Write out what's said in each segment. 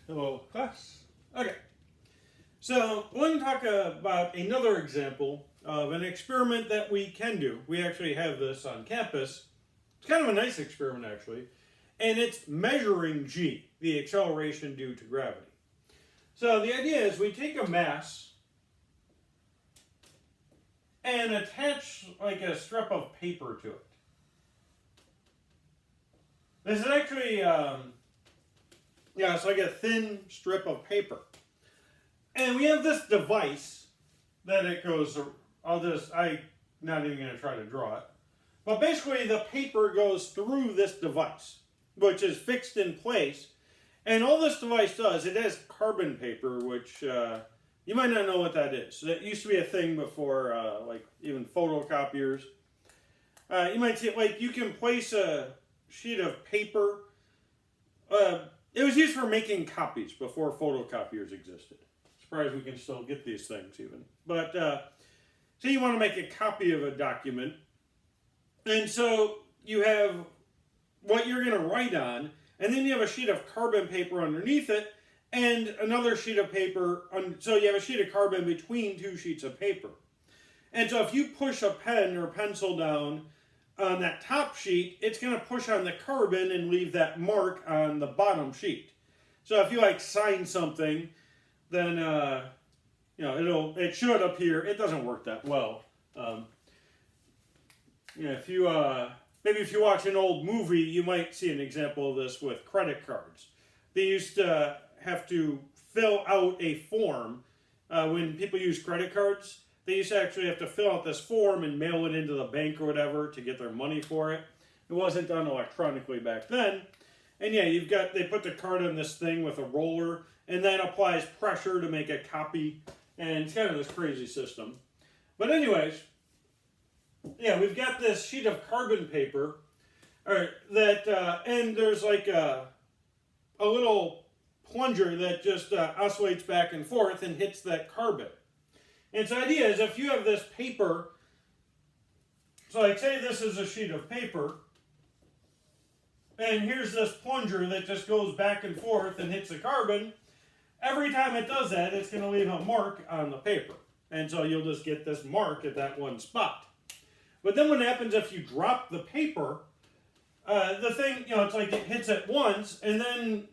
Hello, class. Okay, so I want to talk about another example of an experiment that we can do. We actually have this on campus. It's kind of a nice experiment, actually, and it's measuring g, the acceleration due to gravity. So the idea is we take a mass and attach like a strip of paper to it. This is actually, it's like a thin strip of paper. And we have this device that it goes, I'm not even going to try to draw it. But basically the paper goes through this device, which is fixed in place. And all this device does, it has carbon paper, which you might not know what that is. That used to be a thing before, like even photocopiers. You might see it, like you can place a sheet of paper. It was used for making copies before photocopiers existed. Surprised we can still get these things even. But say you want to make a copy of a document, and so you have what you're going to write on, and then you have a sheet of carbon paper underneath it, and another sheet of paper. So you have a sheet of carbon between two sheets of paper. And so if you push a pen or pencil down on that top sheet, it's going to push on the carbon and leave that mark on the bottom sheet. So if you like sign something, then it should appear. It doesn't work that well. If you maybe if you watch an old movie, you might see an example of this with credit cards. They used to have to fill out a form when people use credit cards. They used to actually have to fill out this form and mail it into the bank or whatever to get their money for it. It wasn't done electronically back then. And yeah, they put the card on this thing with a roller, and that applies pressure to make a copy. And it's kind of this crazy system. But anyways, yeah, we've got this sheet of carbon paper, and there's like a little plunger that just oscillates back and forth and hits that carbon. And so the idea is if you have this paper, so like say this is a sheet of paper, and here's this plunger that just goes back and forth and hits the carbon, every time it does that, it's going to leave a mark on the paper. And so you'll just get this mark at that one spot. But then what happens if you drop the paper, the thing, it's like it hits it once, and then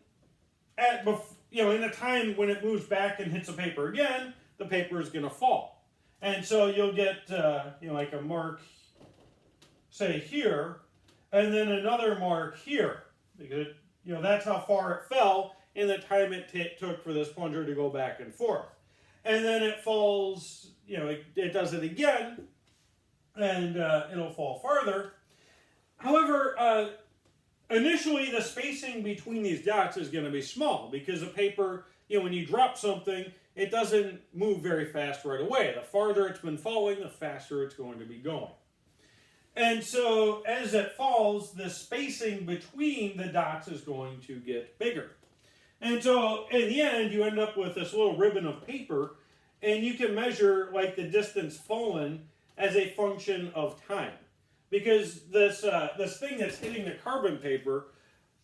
in a time when it moves back and hits the paper again, the paper is going to fall. And so you'll get, like a mark, say here, and then another mark here. Because, that's how far it fell in the time it took for this plunger to go back and forth. And then it falls, it does it again, and it'll fall farther. However, initially the spacing between these dots is going to be small because the paper, when you drop something, it doesn't move very fast right away. The farther it's been falling, the faster it's going to be going. And so as it falls, the spacing between the dots is going to get bigger. And so in the end, you end up with this little ribbon of paper, and you can measure like the distance fallen as a function of time. Because this thing that's hitting the carbon paper,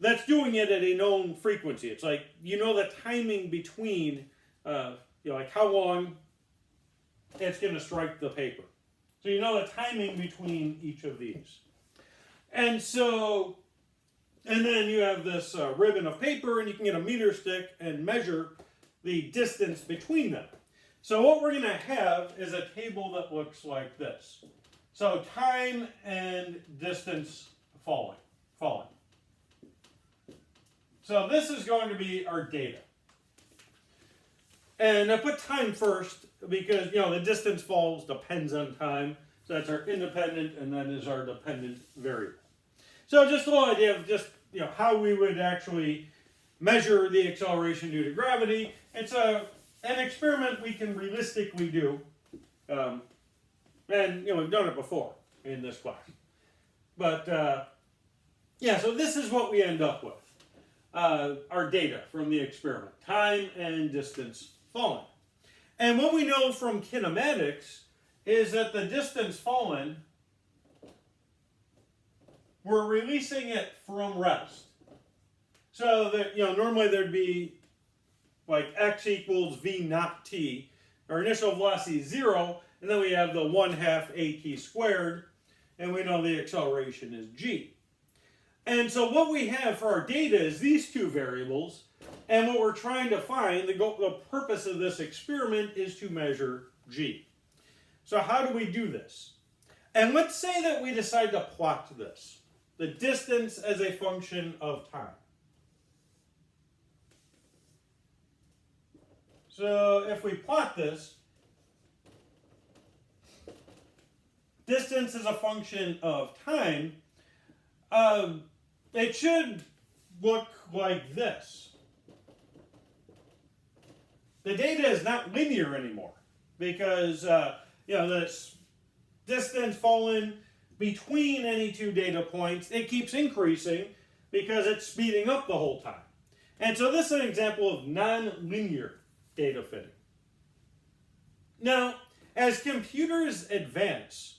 that's doing it at a known frequency. It's like, the timing between, like how long it's going to strike the paper. So you know the timing between each of these. And then you have this ribbon of paper, and you can get a meter stick and measure the distance between them. So what we're going to have is a table that looks like this. So time and distance falling. So this is going to be our data. And I put time first because, the distance falls depends on time. So that's our independent, and that is our dependent variable. So just a little idea of just, how we would actually measure the acceleration due to gravity. It's an experiment we can realistically do. And, we've done it before in this class. But, so this is what we end up with. Our data from the experiment. Time and distance fallen. And what we know from kinematics is that the distance fallen, we're releasing it from rest. So that, normally there'd be like x equals v naught t. Our initial velocity is 0, and then we have the 1/2 at squared, and we know the acceleration is g. And so what we have for our data is these two variables, and what we're trying to find, the purpose of this experiment is to measure g. So how do we do this? And let's say that we decide to plot this, the distance as a function of time. So if we plot this, distance as a function of time, it should look like this. The data is not linear anymore because this distance fallen between any two data points, it keeps increasing because it's speeding up the whole time. And so this is an example of non-linear data fitting. Now, as computers advance,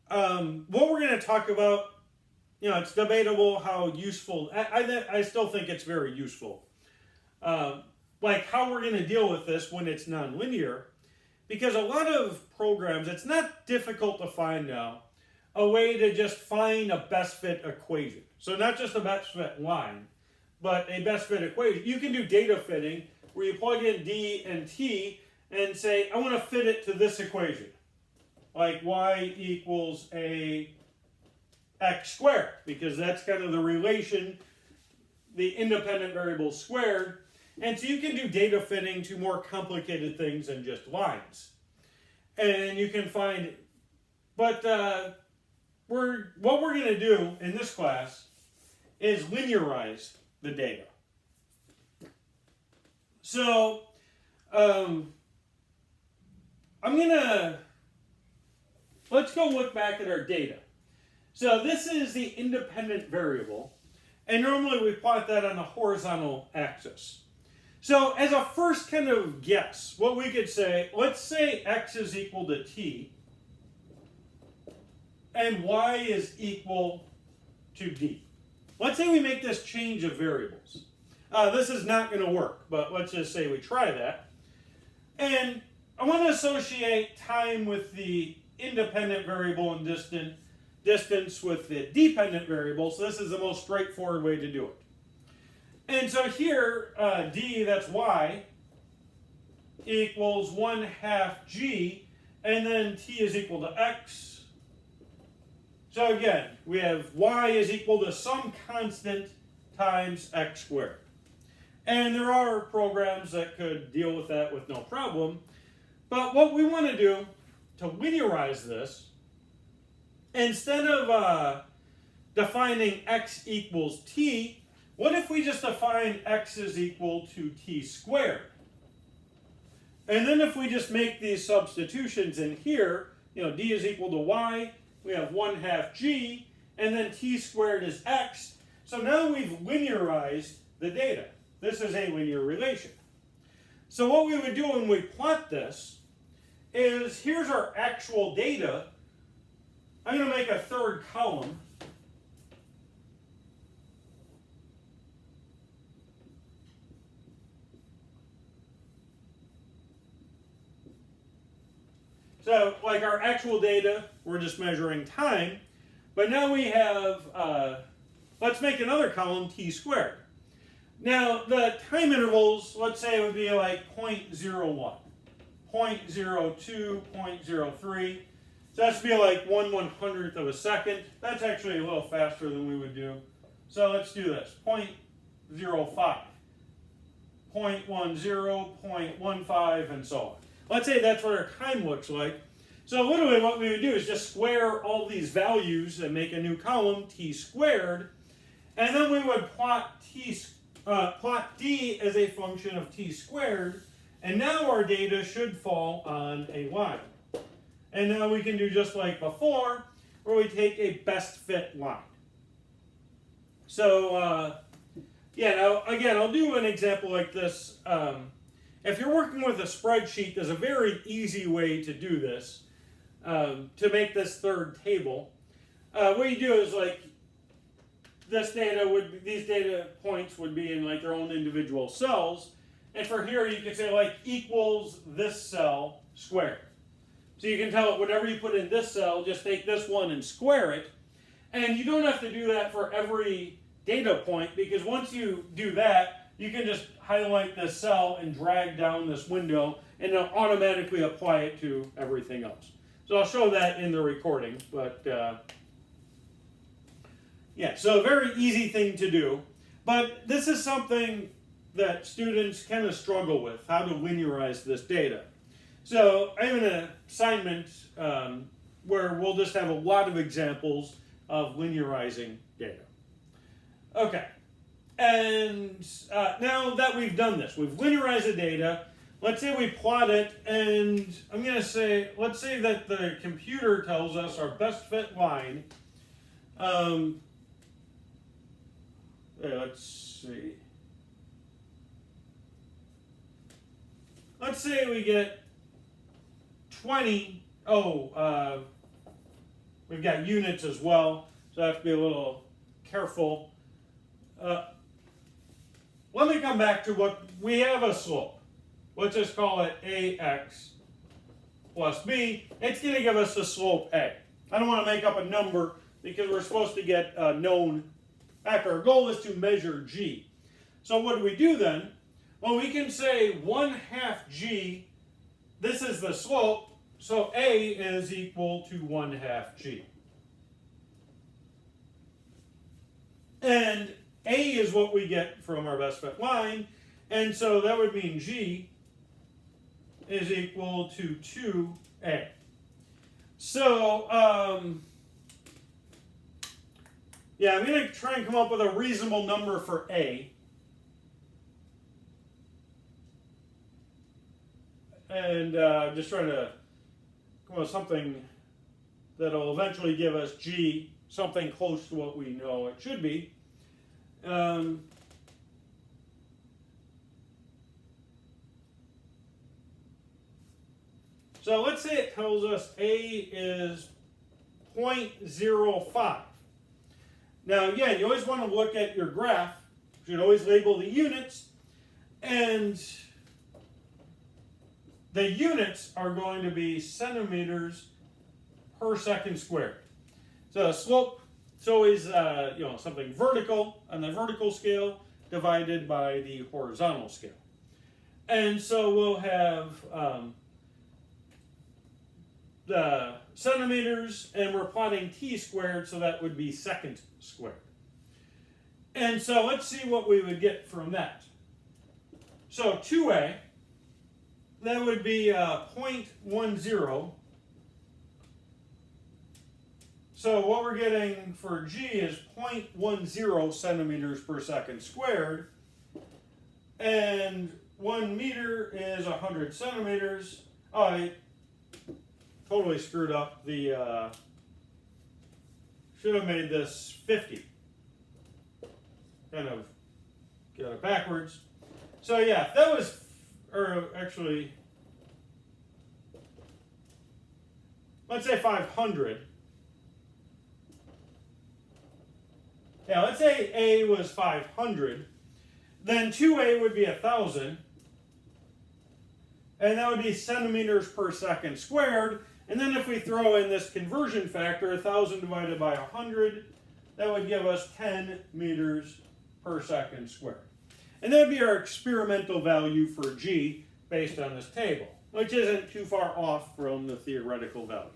what we're going to talk about, it's debatable how useful. I still think it's very useful. Like how we're going to deal with this when it's nonlinear, because a lot of programs, it's not difficult to find now a way to just find a best fit equation. So not just a best fit line, but a best fit equation. You can do data fitting where you plug in d and t and say, I want to fit it to this equation. Like y equals a x squared, because that's kind of the relation, the independent variable squared. And so you can do data fitting to more complicated things than just lines. And you can find, but what we're going to do in this class is linearize the data. So let's go look back at our data. So this is the independent variable, and normally we plot that on the horizontal axis. So as a first kind of guess, what we could say, let's say x is equal to t, and y is equal to d. Let's say we make this change of variables. This is not going to work, but let's just say we try that. And I want to associate time with the independent variable and distance with the dependent variable, so this is the most straightforward way to do it. And so here, d, that's y, equals 1/2 g, and then t is equal to x. So again, we have y is equal to some constant times x squared. And there are programs that could deal with that with no problem. But what we want to do to linearize this, instead of defining x equals t, what if we just define x is equal to t squared? And then if we just make these substitutions in here, d is equal to y, we have 1/2 g, and then t squared is x. So now we've linearized the data. This is a linear relation. So what we would do when we plot this is, here's our actual data. I'm going to make a third column. So, like our actual data, we're just measuring time. But now we have, let's make another column, t squared. Now, the time intervals, let's say it would be like 0.01, 0.02, 0.03. So that should be like 1/100th of a second. That's actually a little faster than we would do. So let's do this, 0.05, 0.10, 0.15, and so on. Let's say that's what our time looks like. So literally what we would do is just square all these values and make a new column, t squared, and then we would plot d as a function of t squared, and now our data should fall on a line. And now we can do just like before, where we take a best fit line. So now again, I'll do an example like this. If you're working with a spreadsheet, there's a very easy way to do this, to make this third table. What you do is like, these data points would be in like their own individual cells, And for here, you can say like equals this cell squared. So you can tell it whatever you put in this cell, just take this one and square it. And you don't have to do that for every data point, because once you do that, you can just highlight this cell and drag down this window, and it'll automatically apply it to everything else. So I'll show that in the recording, but yeah, so a very easy thing to do. But this is something that students kind of struggle with, how to linearize this data. So I have an assignment where we'll just have a lot of examples of linearizing data. Okay, and now that we've done this, we've linearized the data. Let's say we plot it, and I'm going to say, let's say that the computer tells us our best fit line. Let's see. Let's say we get 20. We've got units as well, so I have to be a little careful. Let me come back to what we have a slope. Let's just call it ax plus b. It's going to give us the slope a. I don't want to make up a number because we're supposed to get a known factor. Our goal is to measure g. So what do we do then? Well, we can say 1/2 g. This is the slope, so a is equal to 1/2 g. And a is what we get from our best fit line, and so that would mean g is equal to 2a. So, yeah, I'm going to try and come up with a reasonable number for a. And just trying to come up with something that will eventually give us g, something close to what we know it should be. So let's say it tells us a is 0.05. Now again, you always want to look at your graph. You should always label the units, and the units are going to be centimeters per second squared. So the slope is always something vertical on the vertical scale divided by the horizontal scale. And so we'll have the centimeters, and we're plotting t squared, so that would be second squared. And so let's see what we would get from that. So 2a, that would be 0.10. So what we're getting for g is 0.10 centimeters per second squared, and 1 meter is 100 centimeters. Oh, I totally screwed up the, should have made this 50. Kind of got it backwards. So yeah, if that was, or actually, let's say 500. Yeah, let's say A was 500. Then 2A would be 1,000. And that would be centimeters per second squared. And then if we throw in this conversion factor, 1,000 divided by 100, that would give us 10 meters per second squared. And that would be our experimental value for g based on this table, which isn't too far off from the theoretical value.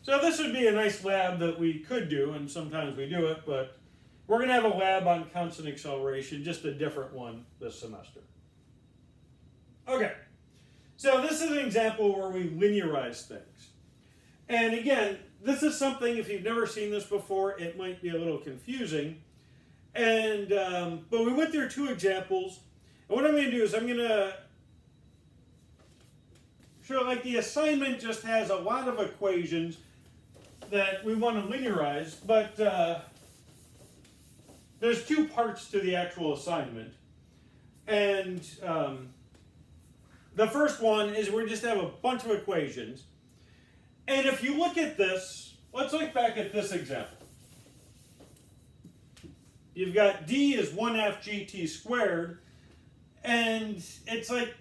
So this would be a nice lab that we could do, and sometimes we do it, but we're going to have a lab on constant acceleration, just a different one this semester. Okay, so this is an example where we linearize things. And again, this is something, if you've never seen this before, it might be a little confusing. And but we went through 2 examples. And what I'm going to do is I'm going to show, like, the assignment just has a lot of equations that we want to linearize, but there's 2 parts to the actual assignment. And the first one is we just have a bunch of equations. And if you look at this, let's look back at this example. You've got d is 1/2 gt squared, And it's like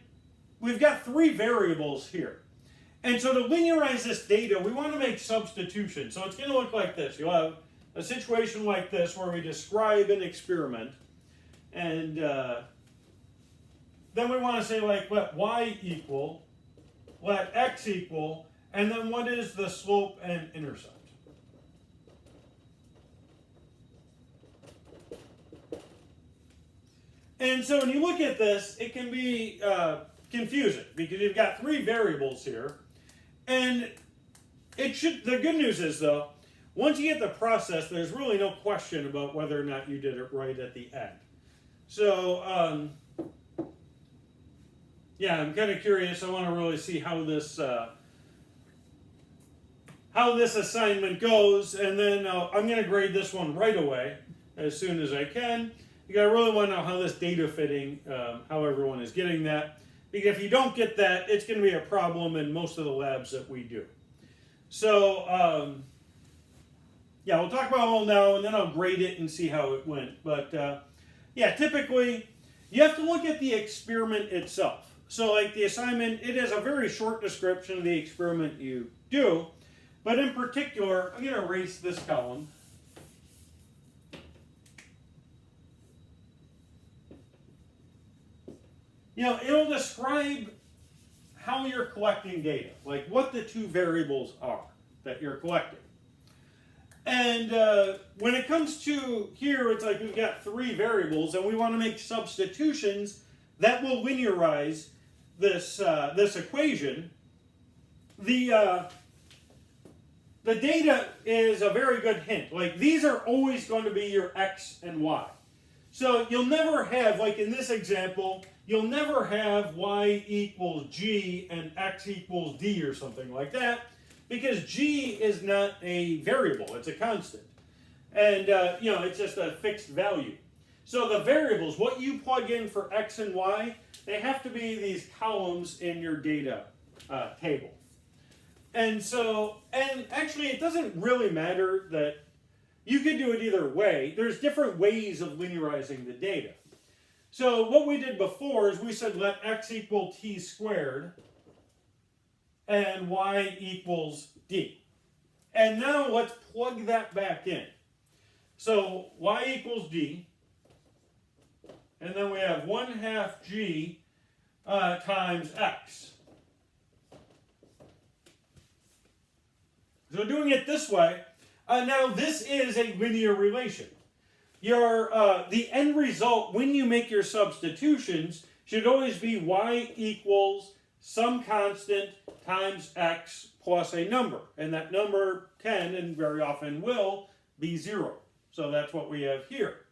we've got three variables here. And so to linearize this data, we want to make substitutions. So it's going to look like this. You'll have a situation like this where we describe an experiment. And then we want to say, like, let y equal, let x equal, and then what is the slope and intercept? And so when you look at this, it can be confusing because you've got three variables here. And the good news is, though, once you get the process, there's really no question about whether or not you did it right at the end. So, yeah, I'm kind of curious. I want to really see how this assignment goes, and then I'm going to grade this one right away as soon as I can. I really want to know how this data fitting, how everyone is getting that. Because if you don't get that, it's going to be a problem in most of the labs that we do. So, yeah, we'll talk about it all now, and then I'll grade it and see how it went. But, yeah, typically, you have to look at the experiment itself. So, like the assignment, it has a very short description of the experiment you do. But in particular, I'm going to erase this column. It'll describe how you're collecting data, like what the two variables are that you're collecting. And when it comes to here, it's like we've got three variables, and we want to make substitutions that will linearize this equation. The data is a very good hint. Like, these are always going to be your x and y. So you'll never have, like in this example, you'll never have y equals g and x equals d or something like that, because g is not a variable, it's a constant. And, it's just a fixed value. So the variables, what you plug in for x and y, they have to be these columns in your data table. And so, and actually it doesn't really matter that you could do it either way. There's different ways of linearizing the data. So what we did before is we said let x equal t squared and y equals d. And now let's plug that back in. So y equals d, and then we have 1/2 g times x. So doing it this way, now this is a linear relation. The end result when you make your substitutions should always be y equals some constant times x plus a number. And that number can, and very often will, be 0. So that's what we have here.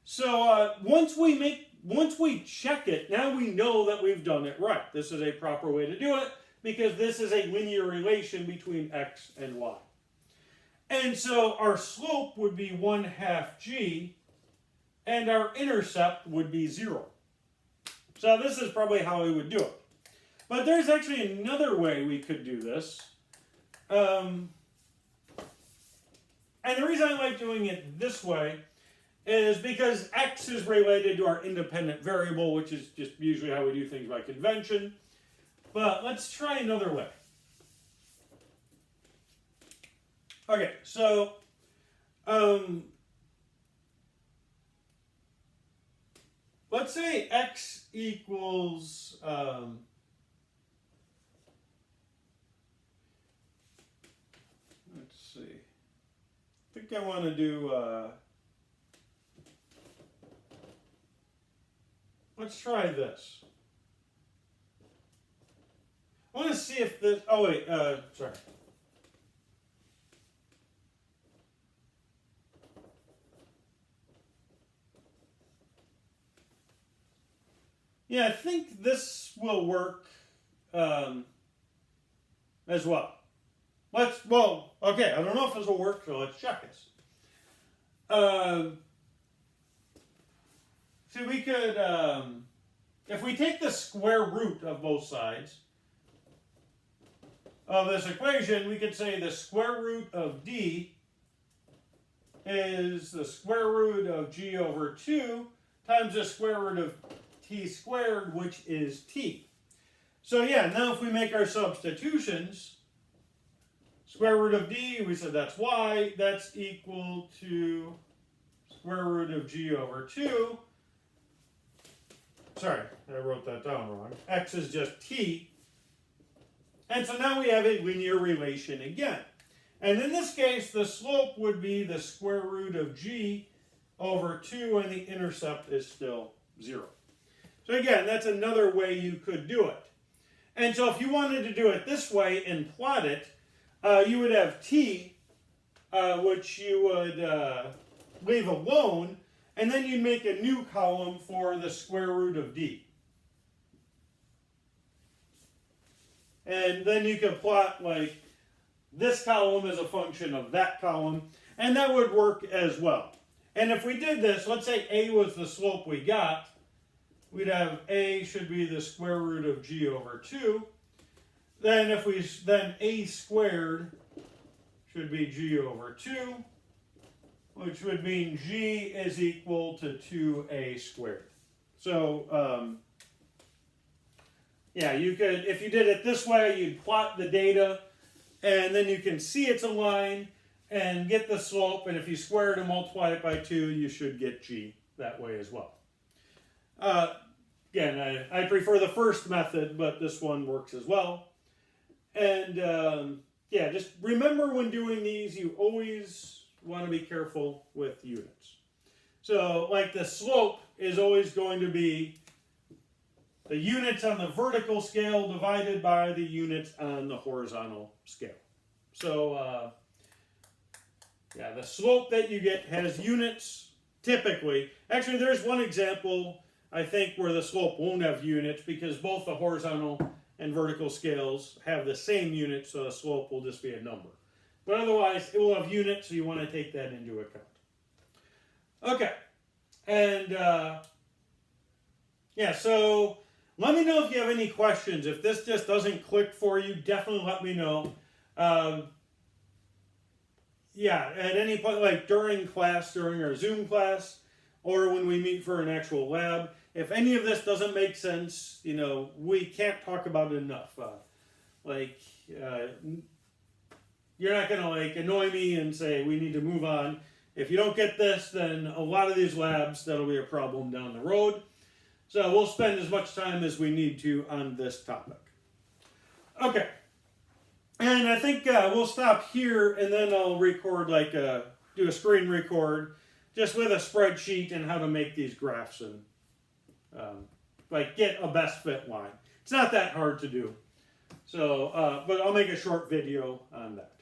So once we check it, now we know that we've done it right. This is a proper way to do it because this is a linear relation between x and y. And so our slope would be 1/2 g, and our intercept would be 0. So this is probably how we would do it. But there's actually another way we could do this. And the reason I like doing it this way is because x is related to our independent variable, which is just usually how we do things by convention. But let's try another way. Okay, so let's say x equals let's see. I think I want to do let's try this. I want to see if this, oh wait, sorry. Yeah, I think this will work as well. Okay, I don't know if this will work, so let's check this. See, we could, if we take the square root of both sides of this equation, we could say the square root of d is the square root of g over 2 times the square root of t t squared, which is t. So yeah, now if we make our substitutions, square root of d, we said that's y, that's equal to square root of g over 2. Sorry, I wrote that down wrong. X is just t. And so now we have a linear relation again. And in this case, the slope would be the square root of g over 2, and the intercept is still 0. So again, that's another way you could do it. And so if you wanted to do it this way and plot it, you would have t, which you would leave alone, and then you'd make a new column for the square root of d. And then you could plot like this column as a function of that column, and that would work as well. And if we did this, let's say a was the slope we got, we'd have a should be the square root of g over 2. Then a squared should be g over 2, which would mean g is equal to 2a squared. So yeah, you could, if you did it this way, you'd plot the data, and then you can see it's a line and get the slope, and if you square it and multiply it by 2, you should get g that way as well. Again, I prefer the first method, but this one works as well. And yeah, just remember when doing these, you always want to be careful with units. So like the slope is always going to be the units on the vertical scale divided by the units on the horizontal scale. So yeah, the slope that you get has units typically. Actually, there's one example, I think, where the slope won't have units because both the horizontal and vertical scales have the same units, so the slope will just be a number. But otherwise, it will have units, so you want to take that into account. Okay, and yeah, so let me know if you have any questions. If this just doesn't click for you, definitely let me know. Yeah, at any point, like during class, during our Zoom class, or when we meet for an actual lab, if any of this doesn't make sense, you know, we can't talk about it enough. You're not going to like annoy me and say we need to move on. If you don't get this, then a lot of these labs, that'll be a problem down the road. So we'll spend as much time as we need to on this topic. Okay. And I think we'll stop here, and then I'll record, like, do a screen record just with a spreadsheet and how to make these graphs and like get a best fit line. It's not that hard to do. So, but I'll make a short video on that.